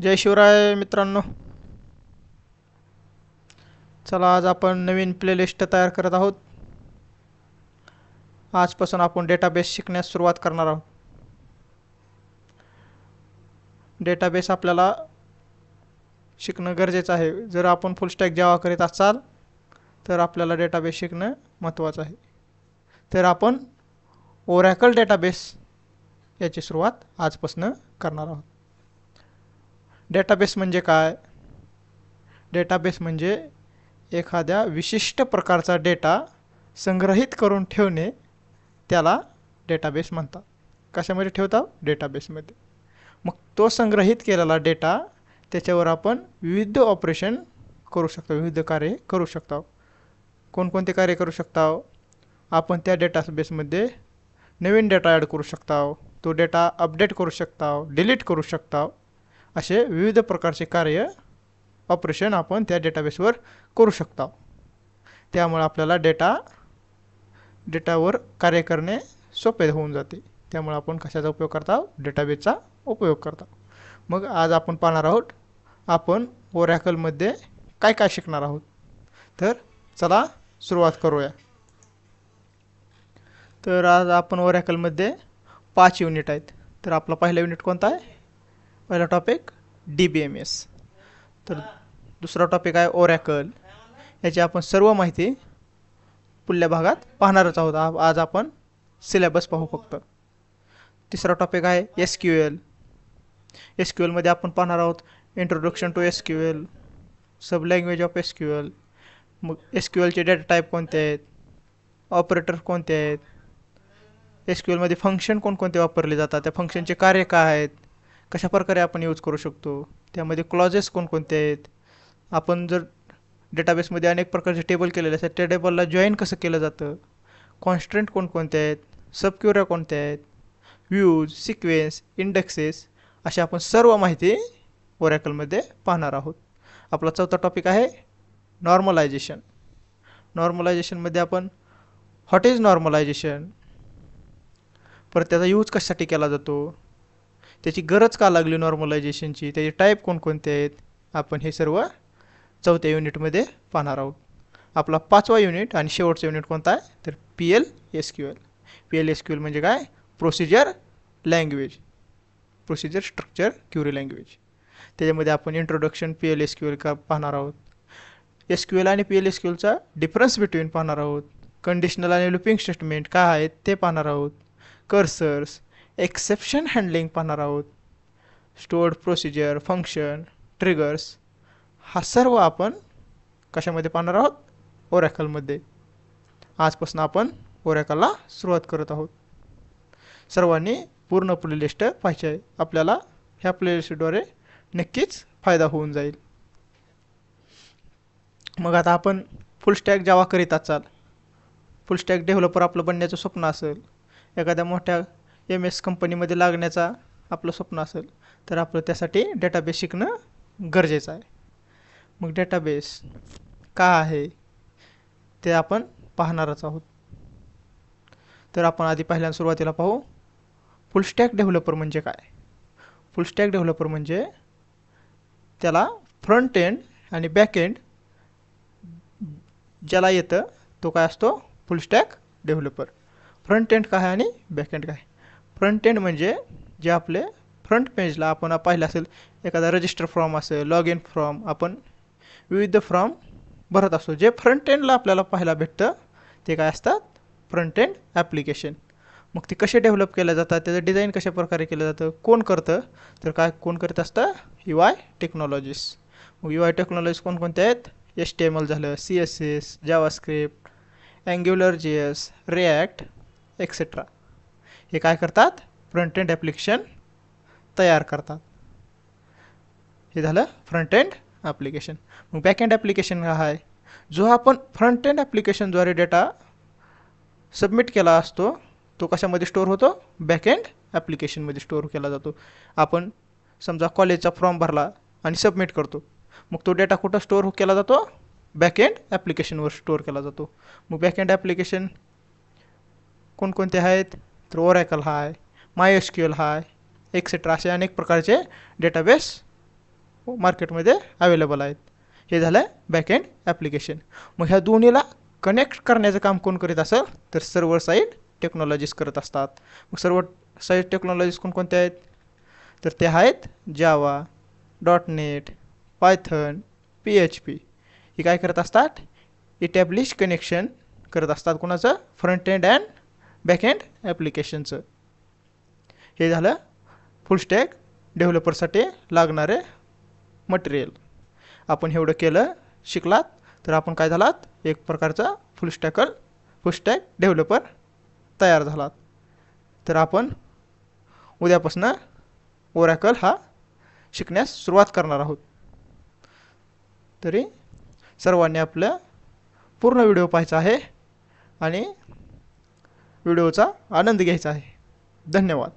जय शिवराय मित्रांनो. चला, आज आपण नवीन प्लेलिस्ट तयार करत आहोत. आजपासून आपण डेटाबेस शिकण्यास सुरुवात करणार आहोत. डेटाबेस आपल्याला शिकणं गरजेचं आहे. जर आपण फुल स्टॅक जावा करीत असाल तर आपल्याला डेटाबेस शिकणं महत्त्वाचं आहे. तर आपण ओरॅकल डेटाबेस याची सुरुवात आजपासून करणार आहोत. डेटाबेस म्हणजे काय? डेटाबेस म्हणजे एखाद्या विशिष्ट प्रकारचा डेटा संग्रहित करून ठेवणे, त्याला डेटाबेस म्हणतात. कशामध्ये ठेवतात? डेटाबेसमध्ये. मग तो संग्रहित केलेला डेटा, त्याच्यावर आपण विविध ऑपरेशन करू शकतो, विविध कार्य करू शकतो. कोणकोणते कार्य करू शकतो? आपण त्या डेटाबेसमध्ये नवीन डेटा ॲड करू शकतो, तो डेटा अपडेट करू शकतो, डिलीट करू शकतो. असे विविध प्रकारचे कार्य ऑपरेशन आपण त्या डेटाबेसवर करू शकतो. त्यामुळे आपल्याला डेटावर कार्य करणे सोपे होऊन जाते. त्यामुळे आपण कशाचा उपयोग करतो? डेटाबेसचा उपयोग करतो. मग आज आपण पाहणार आहोत आपण ओरॅकलमध्ये काय काय शिकणार आहोत. तर चला सुरुवात करूया. तर आज आपण ओरॅकलमध्ये 5 युनिट आहेत. तर आपला पहिला युनिट कोणता आहे? पहिला टॉपिक DBMS. तर दुसरा टॉपिक आहे ओरॅकल. याची आपण सर्व माहिती पुढल्या भागात पाहणारच आहोत. आज आपण सिलेबस पाहू फक्त. तिसरा टॉपिक आहे SQL. SQL मध्ये आपण पाहणार आहोत introduction to SQL, sub language of SQL, मग SQLचे डेटा टाईप कोणते आहेत, ऑपरेटर कोणते आहेत, SQL मध्ये फंक्शन कोणकोणते वापरले जातात, त्या फंक्शनचे कार्य काय आहेत, कशा प्रकारे आपण यूज करू शकतो, त्यामध्ये क्लॉजेस कोणकोणते आहेत. आपण जर डेटाबेसमध्ये अनेक प्रकारचे टेबल केलेले असतात, त्या टेबलला जॉईन कसं केलं जातं, कॉन्स्ट्रेंट कोणकोणते आहेत, सब क्वेऱ्या कोणत्या आहेत, व्ह्यूज, सिक्वेन्स, इंडेक्सेस, अशा आपण सर्व माहिती ओरॅकलमध्ये पाहणार आहोत. आपला चौथा टॉपिक आहे नॉर्मलायझेशन. नॉर्मलायझेशनमध्ये आपण व्हॉट इज नॉर्मलायझेशन, परत त्याचा यूज कशासाठी केला जातो, त्याची गरज का लागली नॉर्मलायझेशनची, त्याचे टाईप कोणकोणते आहेत, आपण हे सर्व चौथ्या युनिटमध्ये पाहणार आहोत. आपला 5वा युनिट आणि शेवटचा युनिट कोणता आहे? तर PLSQL. PLSQL म्हणजे काय? Procedure language, procedure structure query language. त्याच्यामध्ये आपण इंट्रोडक्शन PLSQL का पाहणार आहोत. SQL आणि PLSQLचा डिफरन्स बिटवीन पाहणार आहोत. कंडिशनल आणि लूपिंग स्टेटमेंट काय आहेत ते पाहणार आहोत. कर्सर्स, एक्सेप्शन हँडलिंग पाहणार आहोत. स्टोअर्ड प्रोसिजर, फंक्शन, ट्रिगर्स, हा सर्व आपण कशामध्ये पाहणार आहोत? ओरॅकलमध्ये. आजपासून आपण ओरॅकलला सुरुवात करत आहोत. सर्वांनी पूर्ण प्लेलिस्ट पाहिजे आहे. आपल्याला ह्या प्लेलिस्टद्वारे नक्कीच फायदा होऊन जाईल. मग आता आपण फुल स्टॅक जावा करीत असाल, फुल स्टॅक डेव्हलपर आपलं बनण्याचं स्वप्न असेल, एखाद्या मोठ्या MS कंपनीमध्ये लागण्याचा आपलं स्वप्न असेल, तर आपलं त्यासाठी डेटाबेस शिकणं गरजेचं आहे. मग डेटाबेस काय आहे ते आपण पाहणारच आहोत. तर आपण आधी पहिल्यांदा सुरुवातीला पाहू फुल स्टॅक डेव्हलपर म्हणजे काय. फुल स्टॅक डेव्हलपर म्हणजे त्याला फ्रंट एंड आणि बॅक एंड ज्याला येतं तो काय असतो? फुल स्टॅक डेव्हलपर. फ्रंट एंड काय आणि बॅक एंड काय? फ्रंट एंड म्हणजे जे आपले फ्रंट पेजला आपण पाहिलं असेल, एखादा रजिस्टर फॉर्म असेल, लॉग इन फॉर्म, आपण विविध फॉर्म भरत असतो, जे फ्रंट एंडला आपल्याला पाहायला भेटतं ते काय असतात? Front end application. मग ते कसे डेव्हलप केले जातात, त्याचं डिझाईन कशा प्रकारे केलं जातं, कोण करतं? तर काय कोण करत असतं? UI technologies. मग UI टेक्नॉलॉजीज कोणकोणत्या आहेत? HTML झालं, CSS, JavaScript, angular JS, react etcetera. हे काय करतात? फ्रंट एंड ॲप्लिकेशन तयार करतात. हे झालं फ्रंट एंड ॲप्लिकेशन. मग बॅक एंड ॲप्लिकेशन हा आहे जो आपण फ्रंट एंड ॲप्लिकेशनद्वारे डेटा सबमिट केला असतो, तो कशामध्ये स्टोअर होतो? बॅक एंड ॲप्लिकेशनमध्ये स्टोअर केला जातो. आपण समजा कॉलेजचा फॉर्म भरला आणि सबमिट करतो, मग तो डेटा कुठं स्टोअर केला जातो? बॅक एंड ॲप्लिकेशनवर स्टोअर केला जातो. मग बॅक एंड ॲप्लिकेशन कोणकोणते आहेत? तर ओरॅकल हा आहे, MySQL हा आहे, एक्सेट्रा. असे अनेक प्रकारचे डेटाबेस मार्केटमध्ये अवेलेबल आहेत. हे झालं बॅकएंड ॲप्लिकेशन. मग ह्या दोन्हीला कनेक्ट करण्याचं काम कोण करीत असेल तर सर्व्हर साईड टेक्नॉलॉजीज करत असतात. मग सर्व्हर साईड टेक्नॉलॉजीज कोणकोणत्या आहेत तर ते आहेत जावा, .NET, पायथन, PHP. हे काय करत असतात इटॅब्लिश कनेक्शन करत असतात कोणाचं front end and back end ॲप्लिकेशनचं. हे झालं फुल स्टॅक डेव्हलपरसाठी लागणारे मटेरियल. आपण एवढं केलं शिकलात तर आपण काय झालात एक प्रकारचा फुल स्टॅक डेव्हलपर तयार झालात. तर आपण उद्यापासून ओरॅकल हा शिकण्यास सुरुवात करणार आहोत. तरी सर्वांनी आपल्या पूर्ण व्हिडिओ पाहायचा आहे आणि व्हिडिओचा आनंद घ्यायचा आहे. धन्यवाद.